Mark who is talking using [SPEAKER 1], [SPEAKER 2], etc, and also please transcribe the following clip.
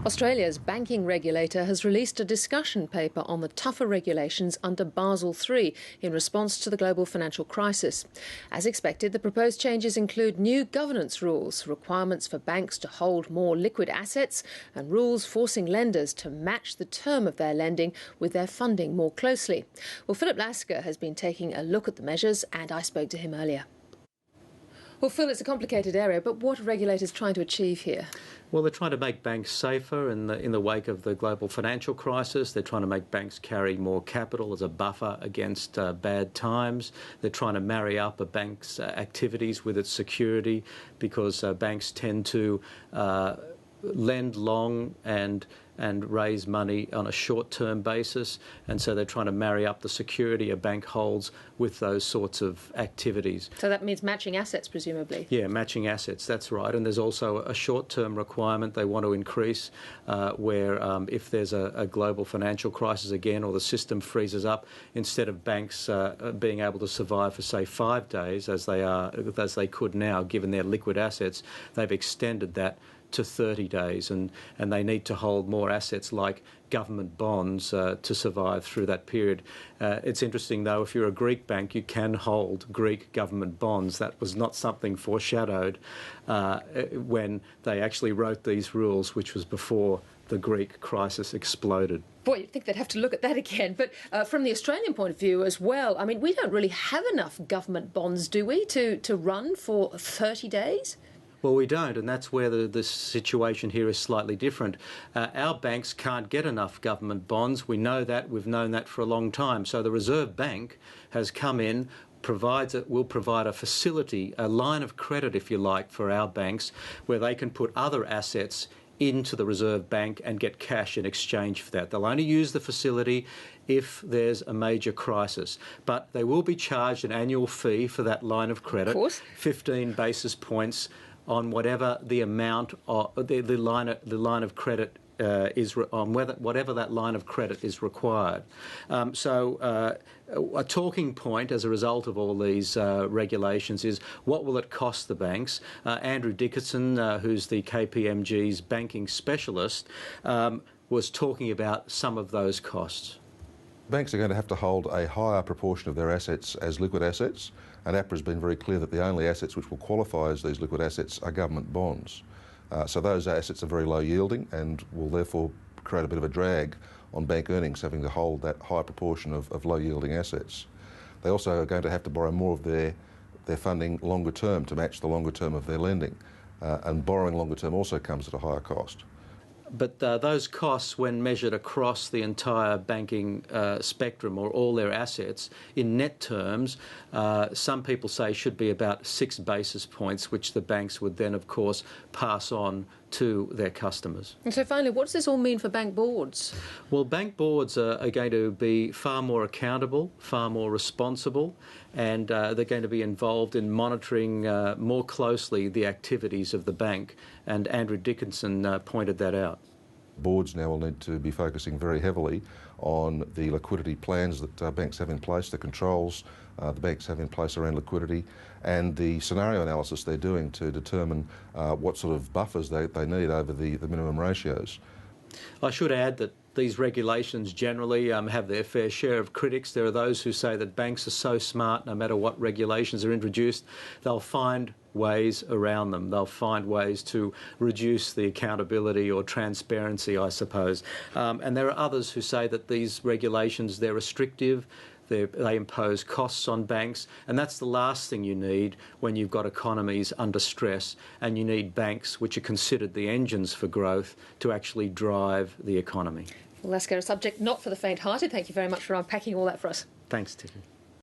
[SPEAKER 1] Australia's banking regulator has released a discussion paper on the tougher regulations under Basel III in response to the global financial crisis. As expected, the proposed changes include new governance rules, requirements for banks to hold more liquid assets, and rules forcing lenders to match the term of their lending with their funding more closely. Well, Phillip Lasker has been taking a look at the measures, and I spoke to him earlier. Well, Phil, it's a complicated area, but what are regulators trying to achieve here?
[SPEAKER 2] Well, they're trying to make banks safer in the wake of the global financial crisis. They're trying to make banks carry more capital as a buffer against bad times. They're trying to marry up a bank's activities with its security, because banks tend to lend long and raise money on a short-term basis, and so they're trying to marry up the security a bank holds with those sorts of activities.
[SPEAKER 1] So that means matching assets, presumably?
[SPEAKER 2] Yeah, matching assets, that's right. And there's also a short-term requirement they want to increase where if there's a global financial crisis again, or the system freezes up, instead of banks being able to survive for, say, 5 days as they could now, given their liquid assets, they've extended that to 30 days, and they need to hold more assets like government bonds to survive through that period. It's interesting, though, if you're a Greek bank, you can hold Greek government bonds. That was not something foreshadowed when they actually wrote these rules, which was before the Greek crisis exploded.
[SPEAKER 1] Boy, you'd think they'd have to look at that again. But from the Australian point of view as well, I mean, we don't really have enough government bonds, do we, to run for 30 days?
[SPEAKER 2] Well, we don't, and that's where the situation here is slightly different. Our banks can't get enough government bonds. We know that. We've known that for a long time. So the Reserve Bank has come in, will provide a facility, a line of credit, if you like, for our banks, where they can put other assets into the Reserve Bank and get cash in exchange for that. They'll only use the facility if there's a major crisis, but they will be charged an annual fee for that line of credit,
[SPEAKER 1] of course.
[SPEAKER 2] 15 basis points on whatever the amount of the line of credit is on whatever that line of credit is required. So a talking point as a result of all these regulations is, what will it cost the banks? Andrew Dickinson, who's the KPMG's banking specialist, was talking about some of those costs.
[SPEAKER 3] Banks are going to have to hold a higher proportion of their assets as liquid assets, and APRA has been very clear that the only assets which will qualify as these liquid assets are government bonds. So those assets are very low yielding and will therefore create a bit of a drag on bank earnings, having to hold that high proportion of low yielding assets. They also are going to have to borrow more of their funding longer term to match the longer term of their lending, and borrowing longer term also comes at a higher cost.
[SPEAKER 2] But those costs, when measured across the entire banking spectrum, or all their assets, in net terms, some people say should be about 6 basis points, which the banks would then, of course, pass on to their customers.
[SPEAKER 1] And so finally, what does this all mean for bank boards?
[SPEAKER 2] Well, bank boards are going to be far more accountable, far more responsible, and they're going to be involved in monitoring more closely the activities of the bank, and Andrew Dickinson pointed that out.
[SPEAKER 3] Boards now will need to be focusing very heavily on the liquidity plans that banks have in place, the controls the banks have in place around liquidity, and the scenario analysis they're doing to determine what sort of buffers they need over the minimum ratios.
[SPEAKER 2] I should add that these regulations generally have their fair share of critics. There are those who say that banks are so smart, no matter what regulations are introduced, they'll find ways around them. They'll find ways to reduce the accountability or transparency, I suppose. And there are others who say that these regulations, they're restrictive, they impose costs on banks, and that's the last thing you need when you've got economies under stress, and you need banks, which are considered the engines for growth, to actually drive the economy.
[SPEAKER 1] Well, let's go to a subject not for the faint-hearted. Thank you very much for unpacking all that for us.
[SPEAKER 2] Thanks, Tiffany.